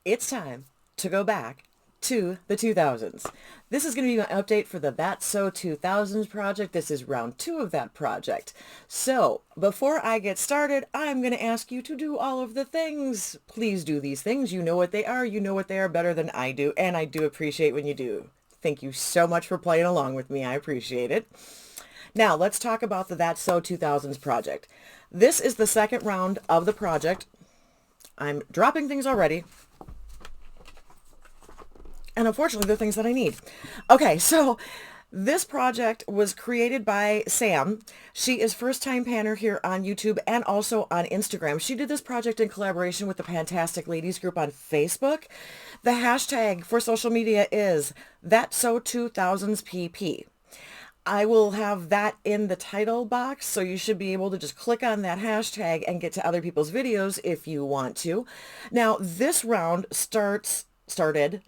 It's time to go back to the 2000s. This is going to be my update for the That's So 2000s project. This is round 2 of that project. So before I get started, I'm going to ask you to do all of the things. Please do these things. You know what they are. You know what they are better than I do. And I do appreciate when you do. Thank you so much for playing along with me. I appreciate it. Now let's talk about the That's So 2000s project. This is the second round of the project. I'm dropping things already. And unfortunately, they're things that I need. Okay, so this project was created by Sam. She is first-time panner here on YouTube and also on Instagram. She did this project in collaboration with the Fantastic Ladies group on Facebook. The hashtag for social media is ThatSo2000sPP. I will have that in the title box, so you should be able to just click on that hashtag and get to other people's videos if you want to. Now, this round started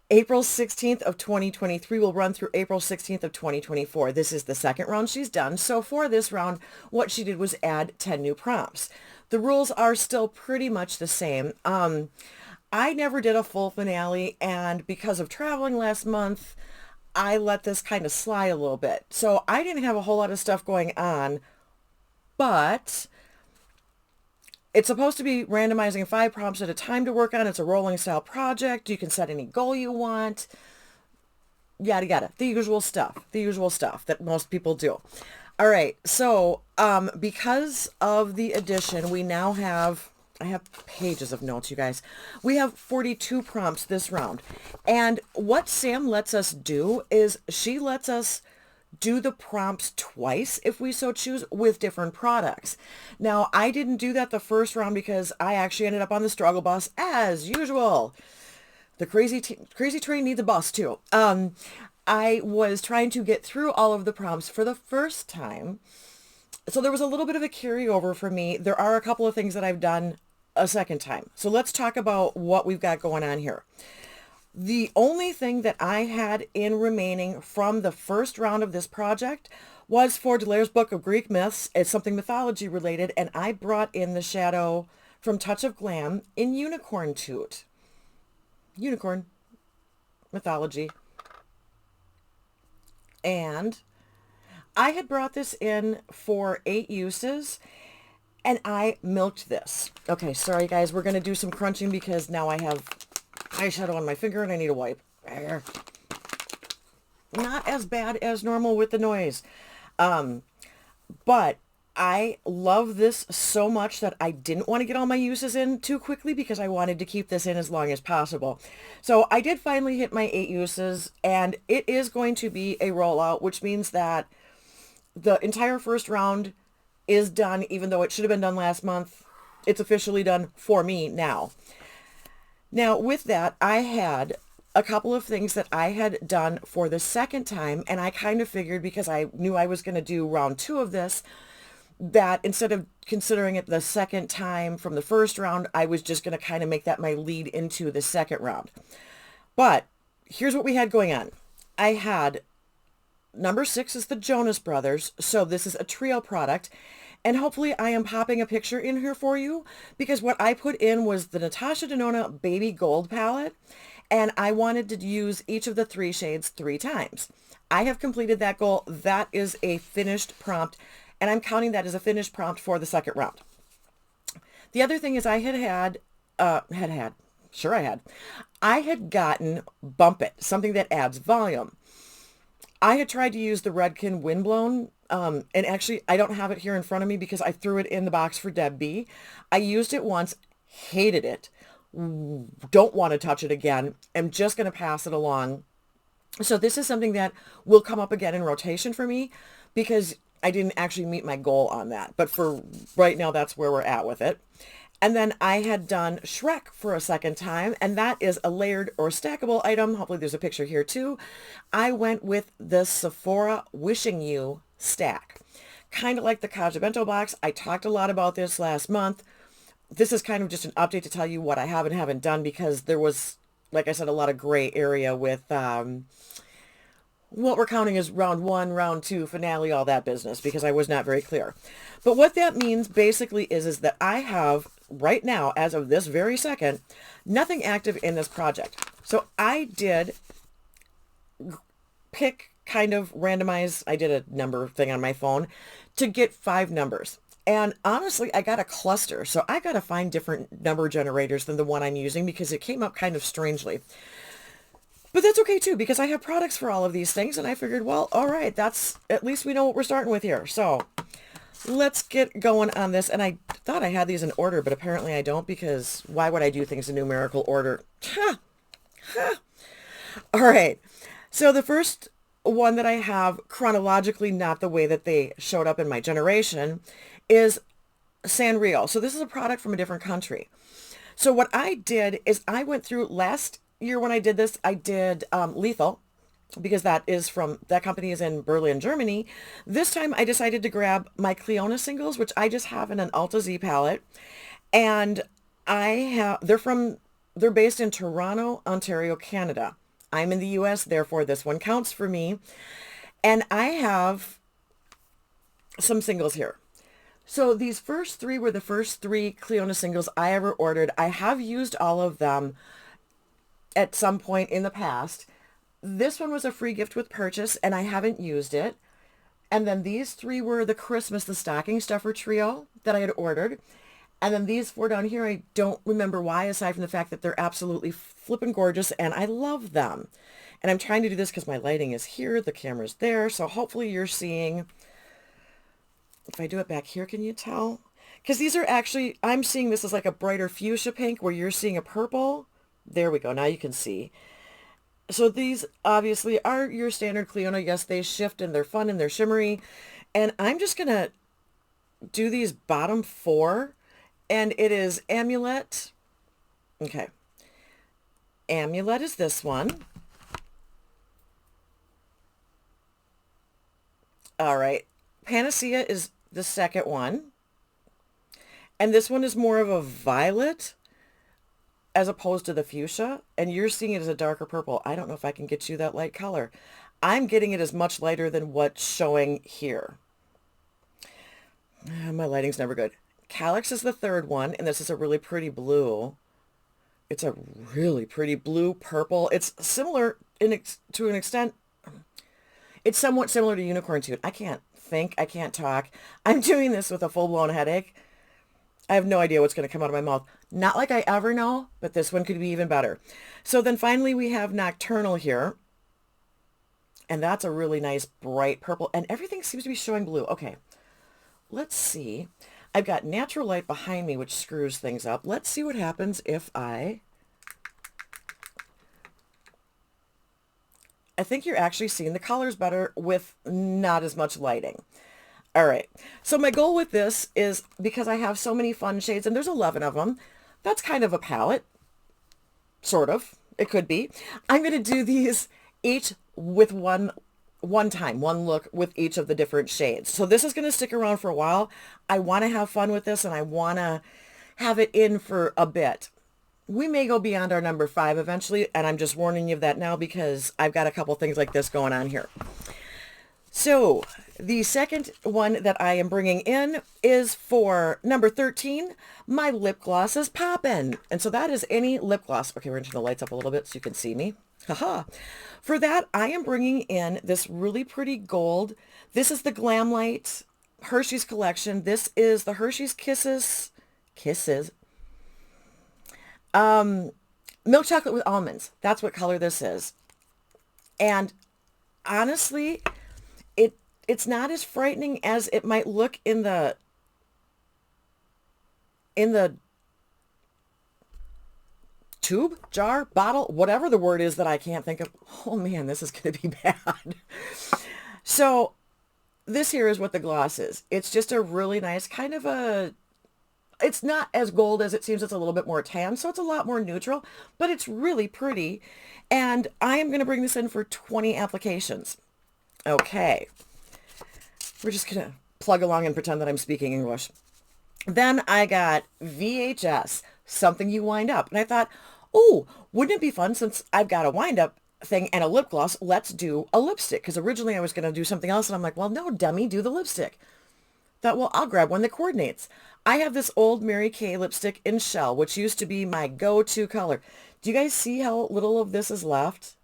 April 16th of 2023 will run through April 16th of 2024. This is the second round she's done. So for this round, what she did was add 10 new prompts. The rules are still pretty much the same. I never did a full finale, and because of traveling last month, I let this kind of slide a little bit. So I didn't have a whole lot of stuff going on, but it's supposed to be randomizing 5 prompts at a time to work on. It's a rolling style project. You can set any goal you want. Yada, yada. The usual stuff. The usual stuff that most people do. All right. So because of the addition, we now have, I have pages of notes, you guys. We have 42 prompts this round. And what Sam lets us do is she lets us do the prompts twice if we so choose with different products. Now, I didn't do that the first round because I actually ended up on the struggle bus as usual. The crazy train needs a bus too. I was trying to get through all of the prompts for the first time. So there was a little bit of a carryover for me. There are a couple of things that I've done a second time. So let's talk about what we've got going on here. The only thing that I had in remaining from the first round of this project was for Delaire's Book of Greek Myths. It's something mythology related, and I brought in the shadow from Touch of Glam in Unicorn Toot. Unicorn mythology. And I had brought this in for 8 uses, and I milked this. Okay, sorry guys, we're going to do some crunching because now I have eyeshadow on my finger and I need a wipe. Not as bad as normal with the noise. But I love this so much that I didn't want to get all my uses in too quickly because I wanted to keep this in as long as possible. So I did finally hit my 8 uses, and it is going to be a rollout, which means that the entire first round is done, even though it should have been done last month. It's officially done for me now. Now, with that, I had a couple of things that I had done for the second time, and I kind of figured, because I knew I was going to do round 2 of this, that instead of considering it the second time from the first round, I was just going to kind of make that my lead into the second round. But here's what we had going on. I had number 6 is the Jonas Brothers, so this is a trio product. And hopefully I am popping a picture in here for you, because what I put in was the Natasha Denona Baby Gold palette, and I wanted to use each of the 3 shades 3 times. I have completed that goal. That is a finished prompt, and I'm counting that as a finished prompt for the second round. The other thing is I had gotten Bump It, something that adds volume. I had tried to use the Redken Windblown, and actually I don't have it here in front of me because I threw it in the box for Deb B. I used it once, hated it, don't want to touch it again. I'm just going to pass it along. So this is something that will come up again in rotation for me because I didn't actually meet my goal on that. But for right now, that's where we're at with it. And then I had done Shrek for a second time, and that is a layered or stackable item. Hopefully there's a picture here too. I went with the Sephora Wishing You stack. Kind of like the Kaja Bento box. I talked a lot about this last month. This is kind of just an update to tell you what I have and haven't done, because there was, like I said, a lot of gray area with what we're counting as round 1, round 2, finale, all that business, because I was not very clear. But what that means basically is that I have right now, as of this very second, nothing active in this project. So I did pick kind of randomize. I did a number thing on my phone to get 5 numbers. And honestly, I got a cluster. So I got to find different number generators than the one I'm using because it came up kind of strangely. But that's okay too, because I have products for all of these things. And I figured, well, all right, that's at least we know what we're starting with here. So let's get going on this. And I thought I had these in order, but apparently I don't, because why would I do things in numerical order? All right. So the first one that I have chronologically, not the way that they showed up in my generation, is Sanrio. So this is a product from a different country. So what I did is I went through last year when I did this, I did Lethal, because that company is in Berlin, Germany. This time I decided to grab my Cleona singles, which I just have in an Alta Z palette. And they're based in Toronto, Ontario, Canada. I'm in the US, therefore this one counts for me. And I have some singles here. So these first 3 were the first 3 Cleona singles I ever ordered. I have used all of them at some point in the past. This one was a free gift with purchase, and I haven't used it. And then these 3 were the stocking stuffer trio that I had ordered. And then these 4 down here, I don't remember why, aside from the fact that they're absolutely flippin' gorgeous, and I love them. And I'm trying to do this because my lighting is here, the camera's there, so hopefully you're seeing. If I do it back here, can you tell? Because these are actually, I'm seeing this as like a brighter fuchsia pink, where you're seeing a purple. There we go, now you can see. So these obviously are your standard Cleona. Yes, they shift and they're fun and they're shimmery. And I'm just going to do these bottom 4. And it is Amulet. Okay. Amulet is this one. All right. Panacea is the second one. And this one is more of a violet as opposed to the fuchsia. And you're seeing it as a darker purple. I don't know if I can get you that light color. I'm getting it as much lighter than what's showing here. My lighting's never good. Calyx is the third one, and this is a really pretty blue. It's a really pretty blue purple. It's similar to an extent. It's somewhat similar to Unicorn Tooth. I can't think. I can't talk. I'm doing this with a full-blown headache. I have no idea what's going to come out of my mouth. Not like I ever know, but this one could be even better. So then finally we have Nocturnal here. And that's a really nice bright purple. And everything seems to be showing blue. Okay, let's see. I've got natural light behind me, which screws things up. Let's see what happens if I think you're actually seeing the colors better with not as much lighting. All right. So my goal with this is, because I have so many fun shades, and there's 11 of them, that's kind of a palette. Sort of. It could be. I'm going to do these each with one look with each of the different shades. So this is going to stick around for a while. I want to have fun with this, and I want to have it in for a bit. We may go beyond our number 5 eventually, and I'm just warning you of that now because I've got a couple things like this going on here. So the second one that I am bringing in is for number 13. My lip gloss is poppin'. And so that is any lip gloss. Okay, we're going to turn the lights up a little bit so you can see me. Haha. For that, I am bringing in this really pretty gold. This is the Glam Light Hershey's collection. This is the Hershey's Kisses. Milk chocolate with almonds. That's what color this is. And honestly, it's not as frightening as it might look in the tube, jar, bottle, whatever the word is that I can't think of. Oh man, this is going to be bad. So this here is what the gloss is. It's just a really nice kind of it's not as gold as it seems. It's a little bit more tan, so it's a lot more neutral, but it's really pretty. And I am going to bring this in for 20 applications. Okay. We're just going to plug along and pretend that I'm speaking English. Then I got VHS, something you wind up. And I thought, oh, wouldn't it be fun, since I've got a wind up thing and a lip gloss, let's do a lipstick. Because originally I was going to do something else, and I'm like, well, no, dummy, do the lipstick. Thought, well, I'll grab one that coordinates. I have this old Mary Kay lipstick in Shell, which used to be my go-to color. Do you guys see how little of this is left?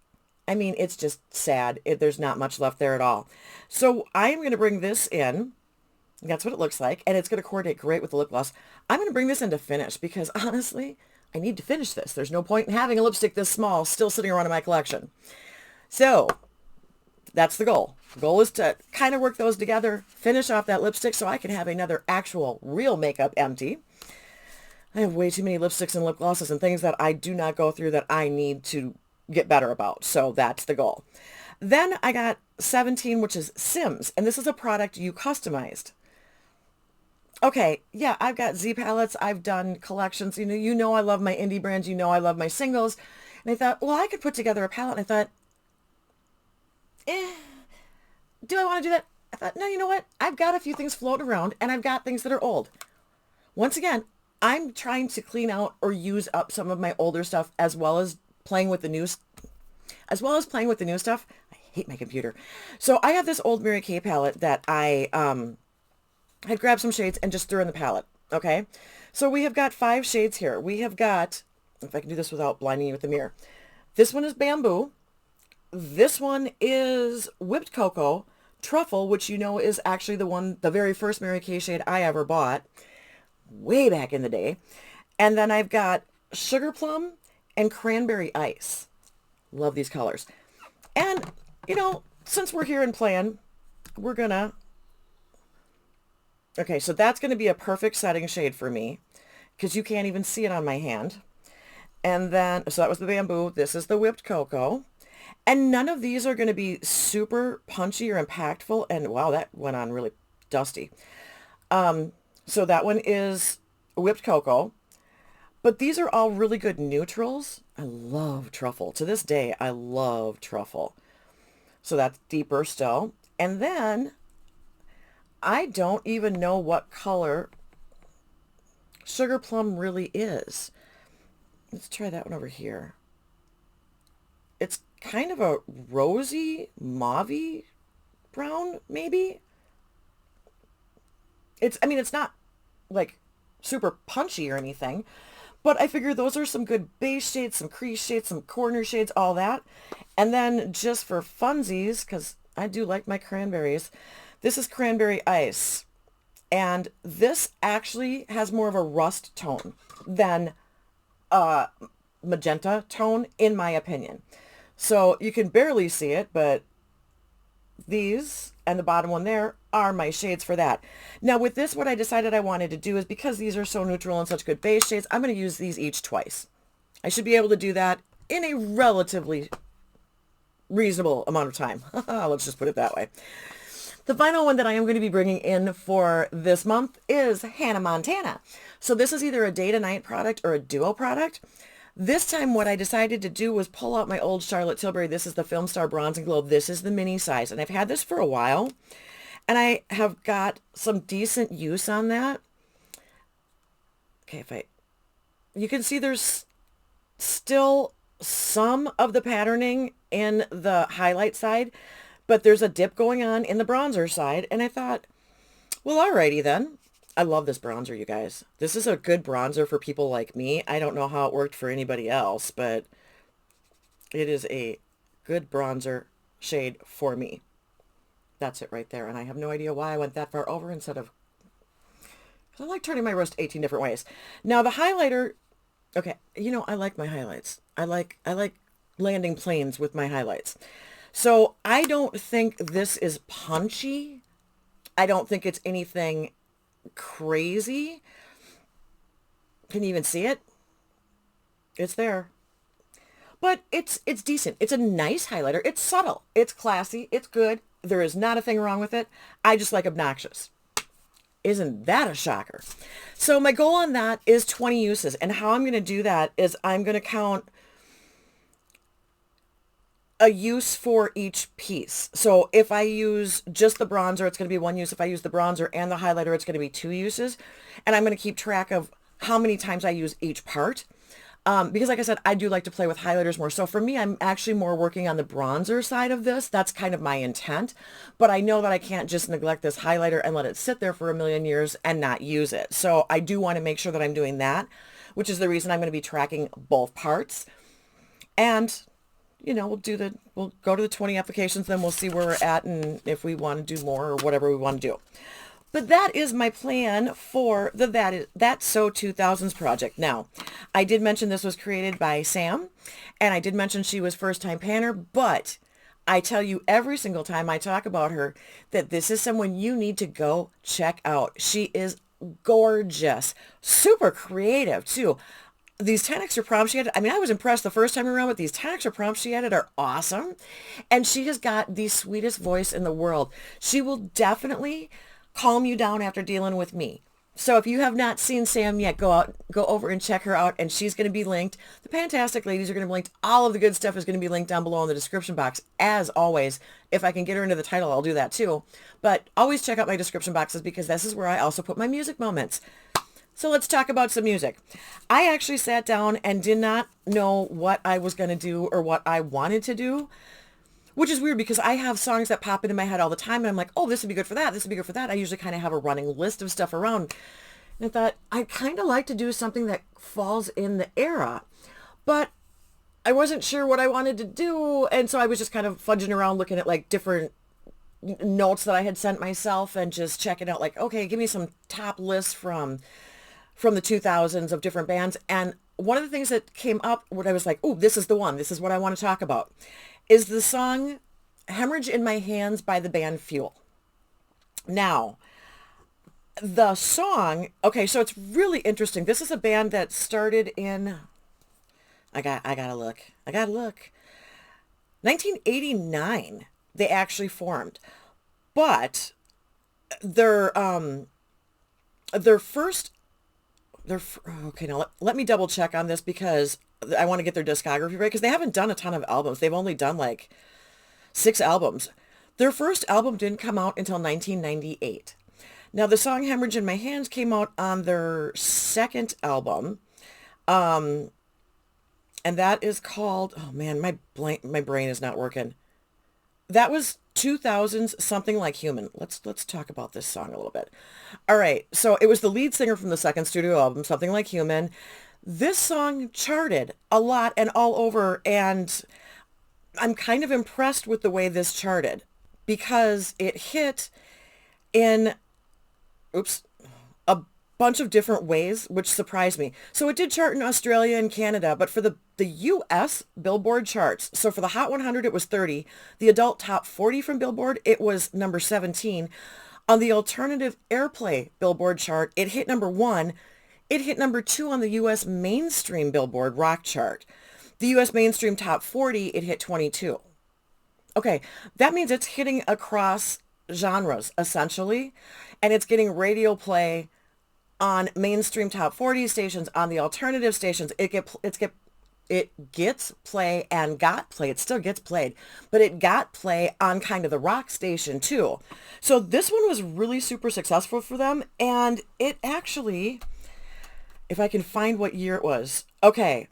I mean, it's just sad. There's not much left there at all. So I am going to bring this in. That's what it looks like. And it's going to coordinate great with the lip gloss. I'm going to bring this into finish because honestly, I need to finish this. There's no point in having a lipstick this small still sitting around in my collection. So that's the goal. The goal is to kind of work those together, finish off that lipstick so I can have another actual real makeup empty. I have way too many lipsticks and lip glosses and things that I do not go through that I need to get better about. So that's the goal. Then I got 17, which is Sims. And this is a product you customized. Okay, yeah, I've got Z palettes. I've done collections. You know I love my indie brands. You know I love my singles. And I thought, well, I could put together a palette. And I thought, do I want to do that? I thought, no, you know what? I've got a few things floating around and I've got things that are old. Once again, I'm trying to clean out or use up some of my older stuff as well as playing with the new stuff. I hate my computer. So I have this old Mary Kay palette that I had grabbed some shades and just threw in the palette. Okay. So we have got 5 shades here. We have got, if I can do this without blinding you with the mirror. This one is Bamboo. This one is Whipped Cocoa. Truffle, which you know is actually the very first Mary Kay shade I ever bought way back in the day. And then I've got Sugar Plum and Cranberry Ice. Love these colors. And, since we're here and playing, we're gonna, okay, so that's going to be a perfect setting shade for me because you can't even see it on my hand. And then, so that was the Bamboo. This is the Whipped Cocoa. And none of these are going to be super punchy or impactful. And wow, that went on really dusty. So that one is Whipped Cocoa. But these are all really good neutrals. I love Truffle. To this day, I love Truffle. So that's deeper still. And then I don't even know what color Sugar Plum really is. Let's try that one over here. It's kind of a rosy, mauve-y brown, maybe. It's not like super punchy or anything, but I figure those are some good base shades, some crease shades, some corner shades, all that. And then just for funsies, because I do like my cranberries, this is Cranberry Ice. And this actually has more of a rust tone than a magenta tone, in my opinion. So you can barely see it, but these and the bottom one there are my shades for that. Now with this, what I decided I wanted to do is because these are so neutral and such good base shades, I'm going to use these each twice. I should be able to do that in a relatively reasonable amount of time. Let's just put it that way. The final one that I am going to be bringing in for this month is Hannah Montana. So this is either a day to night product or a duo product. This time what I decided to do was pull out my old Charlotte Tilbury. This is the Film Star Bronze and Glow. This is the mini size. And I've had this for a while. And I have got some decent use on that. Okay, you can see there's still some of the patterning in the highlight side, but there's a dip going on in the bronzer side. And I thought, well, alrighty then. I love this bronzer, you guys. This is a good bronzer for people like me. I don't know how it worked for anybody else, but it is a good bronzer shade for me. That's it right there. And I have no idea why I went that far over instead of, because I like turning my wrist 18 different ways. Now the highlighter, okay, I like my highlights. I like landing planes with my highlights. So I don't think this is punchy. I don't think it's anything crazy. Can you even see it? It's there. But it's decent. It's a nice highlighter. It's subtle. It's classy. It's good. There is not a thing wrong with it. I just like obnoxious. Isn't that a shocker? So my goal on that is 20 uses. And how I'm going to do that is I'm going to count a use for each piece. So if I use just the bronzer, it's going to be 1 use. If I use the bronzer and the highlighter, it's going to be 2 uses. And I'm going to keep track of how many times I use each part. Because like I said, I do like to play with highlighters more. So for me, I'm actually more working on the bronzer side of this. That's kind of my intent. But I know that I can't just neglect this highlighter and let it sit there for a million years and not use it. So I do want to make sure that I'm doing that, which is the reason I'm going to be tracking both parts. And, we'll go to the 20 applications, then we'll see where we're at and if we want to do more or whatever we want to do. But that is my plan for the That's So 2000s project. Now, I did mention this was created by Sam, and I did mention she was first-time panner, but I tell you every single time I talk about her that this is someone you need to go check out. She is gorgeous, super creative too. These 10 extra prompts she added, I was impressed the first time around, but these 10 extra prompts she added are awesome. And she has got the sweetest voice in the world. She will definitely calm you down after dealing with me. So if you have not seen Sam yet, go over and check her out, and she's going to be linked. The Fantastic Ladies are going to be linked. All of the good stuff is going to be linked down below in the description box. As always, if I can get her into the title, I'll do that too. But always check out my description boxes because this is where I also put my music moments. So let's talk about some music. I actually sat down and did not know what I was going to do or what I wanted to do. Which is weird because I have songs that pop into my head all the time and I'm like, oh, this would be good for that. This would be good for that. I usually kind of have a running list of stuff around. And I thought, I kind of like to do something that falls in the era. But I wasn't sure what I wanted to do. And so I was just kind of fudging around looking at like different notes that I had sent myself and just checking out like, okay, give me some top lists from the 2000s of different bands. And one of the things that came up when I was like, oh, this is the one. This is what I want to talk about. Is the song Hemorrhage in My Hands by the band Fuel. Now, the song, okay, so it's really interesting. This is a band that started in, I gotta look. 1989, they actually formed. But their first, okay, now let me double check on this because I want to get their discography right because they haven't done a ton of albums. They've only done like 6 albums. Their first album didn't come out until 1998. Now the song Hemorrhage in My Hands came out on their second album. And that is called, oh man, my brain is not working. That was 2000's Something Like Human. Let's talk about this song a little bit. All right. So it was the lead singer from the second studio album, Something Like Human. This song charted a lot and all over, and I'm kind of impressed with the way this charted because it hit in, a bunch of different ways, which surprised me. So it did chart in Australia and Canada, but for the US Billboard charts, so for the Hot 100, it was 30. The adult top 40 from Billboard, it was number 17. On the alternative airplay Billboard chart, it hit number 1. It hit number 2 on the U.S. mainstream Billboard rock chart. The U.S. mainstream top 40, it hit 22. Okay, that means it's hitting across genres, essentially, and it's getting radio play on mainstream top 40 stations, on the alternative stations. It gets play and got play. It still gets played, but it got play on kind of the rock station too. So this one was really super successful for them, and it actually, if I can find what year it was. Okay.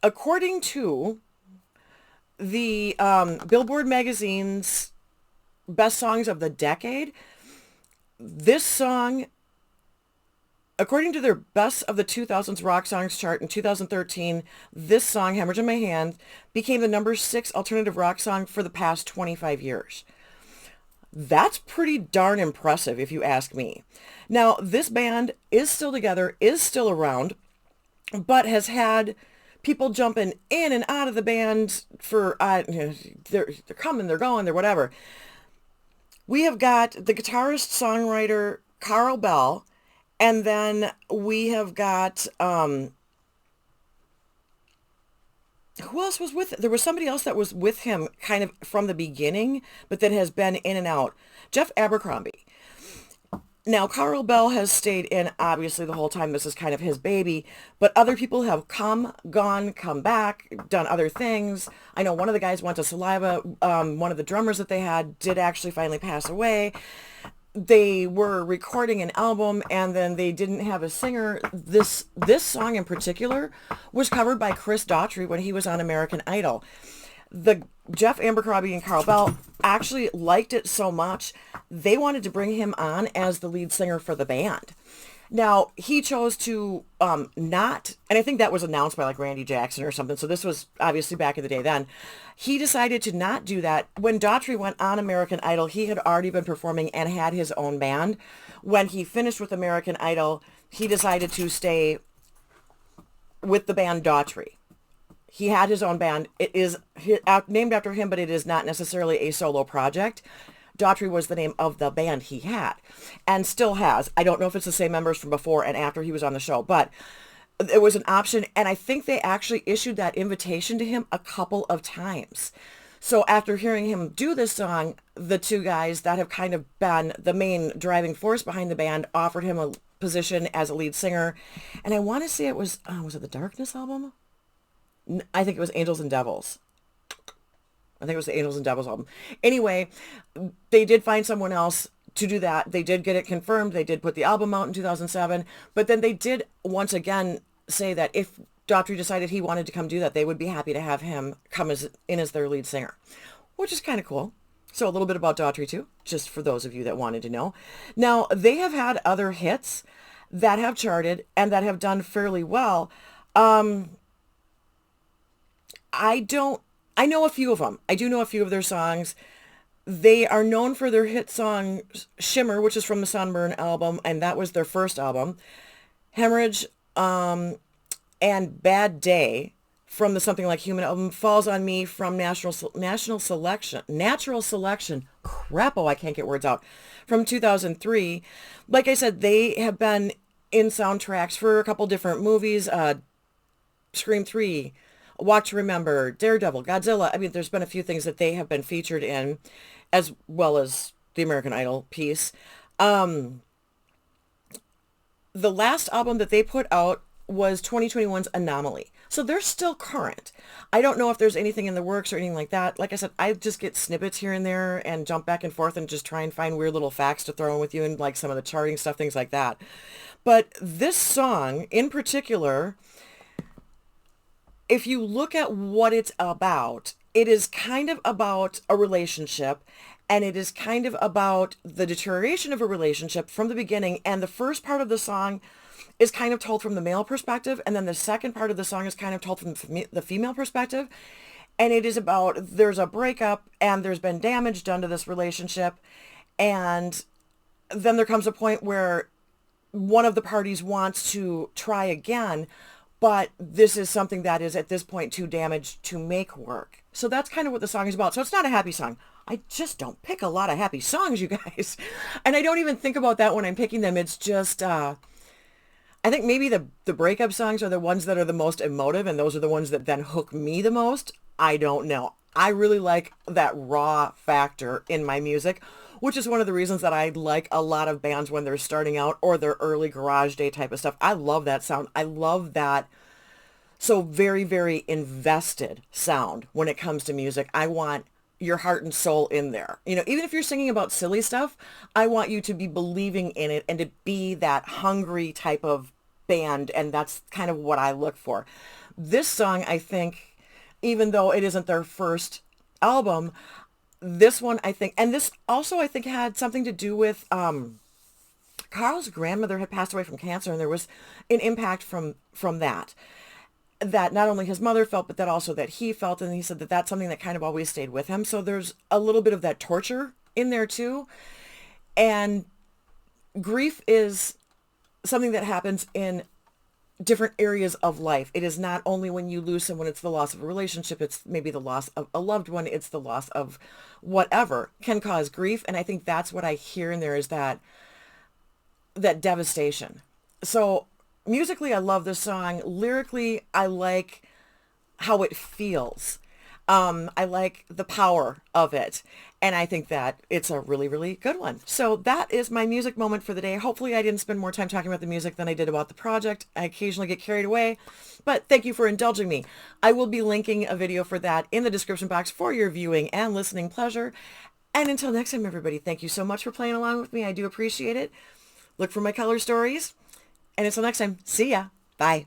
According to the Billboard magazine's best songs of the decade, this song, according to their best of the 2000s rock songs chart in 2013, this song, Hemorrhage in My Hand, became the number 6 alternative rock song for the past 25 years. That's pretty darn impressive if you ask me. Now, this band is still together, is still around, but has had people jumping in and out of the band for, they're coming, they're going, they're whatever. We have got the guitarist, songwriter, Carl Bell, and then we have got, who else was with it? There was somebody else that was with him kind of from the beginning, but that has been in and out. Jeff Abercrombie. Now, Carl Bell has stayed in, obviously, the whole time. This is kind of his baby. But other people have come, gone, come back, done other things. I know one of the guys went to Saliva. One of the drummers that they had did actually finally pass away. they were recording an album and then they didn't have a singer. This song in particular was covered by Chris Daughtry when he was on American Idol. The Jeff Abercrombie and Carl Bell actually liked it so much they wanted to bring him on as the lead singer for the band. Now, he chose to not, and I think that was announced by like Randy Jackson or something, so this was obviously back in the day then. He decided to not do that. When Daughtry went on American Idol, he had already been performing and had his own band. When he finished with American Idol, he decided to stay with the band Daughtry. He had his own band. It is named after him, but it is not necessarily a solo project. Daughtry was the name of the band he had and still has. I don't know if it's the same members from before and after he was on the show, but it was an option. And I think they actually issued that invitation to him a couple of times. So after hearing him do this song, the two guys that have kind of been the main driving force behind the band offered him a position as a lead singer. And I want to say it was it the Darkness album? I think it was Angels and Devils. I think it was the Angels and Devils album. Anyway, they did find someone else to do that. They did get it confirmed. They did put the album out in 2007. But then they did once again say that if Daughtry decided he wanted to come do that, they would be happy to have him come in as their lead singer, which is kind of cool. So a little bit about Daughtry too, just for those of you that wanted to know. Now, they have had other hits that have charted and that have done fairly well. I know a few of them. I do know a few of their songs. They are known for their hit song Shimmer, which is from the Sunburn album, and that was their first album. Hemorrhage and Bad Day from the Something Like Human album. Falls on Me from Natural Selection. Crapo, I can't get words out. From 2003. Like I said, they have been in soundtracks for a couple different movies. Scream 3. Walk to Remember, Daredevil, Godzilla. I mean, there's been a few things that they have been featured in, as well as the American Idol piece. The last album that they put out was 2021's Anomaly. So they're still current. I don't know if there's anything in the works or anything like that. Like I said, I just get snippets here and there and jump back and forth and just try and find weird little facts to throw in with you and like some of the charting stuff, things like that. But this song in particular, if you look at what it's about, it is kind of about a relationship, and it is kind of about the deterioration of a relationship from the beginning. And the first part of the song is kind of told from the male perspective, and then the second part of the song is kind of told from the female perspective. And it is about there's a breakup and there's been damage done to this relationship, and then there comes a point where one of the parties wants to try again, but this is something that is at this point too damaged to make work. So that's kind of what the song is about. So it's not a happy song. I just don't pick a lot of happy songs, you guys. And I don't even think about that when I'm picking them. It's just, I think maybe the breakup songs are the ones that are the most emotive, and those are the ones that then hook me the most. I don't know. I really like that raw factor in my music, which is one of the reasons that I like a lot of bands when they're starting out or their early garage day type of stuff. I love that sound. I love that so very, very invested sound when it comes to music. I want your heart and soul in there. You know, even if you're singing about silly stuff, I want you to be believing in it and to be that hungry type of band. And that's kind of what I look for. This song, I think, even though it isn't their first album, this one, I think, and this also, I think, had something to do with Carl's grandmother had passed away from cancer, and there was an impact from that not only his mother felt, but that also that he felt, and he said that that's something that kind of always stayed with him. So there's a little bit of that torture in there too. And grief is something that happens in different areas of life. It is not only when you lose someone, it's the loss of a relationship, it's maybe the loss of a loved one, it's the loss of whatever can cause grief. And I think that's what I hear in there is that devastation. So musically, I love this song. Lyrically, I like how it feels. I like the power of it. And I think that it's a really, really good one. So that is my music moment for the day. Hopefully I didn't spend more time talking about the music than I did about the project. I occasionally get carried away, but thank you for indulging me. I will be linking a video for that in the description box for your viewing and listening pleasure. And until next time, everybody, thank you so much for playing along with me. I do appreciate it. Look for my color stories. And until next time, see ya. Bye.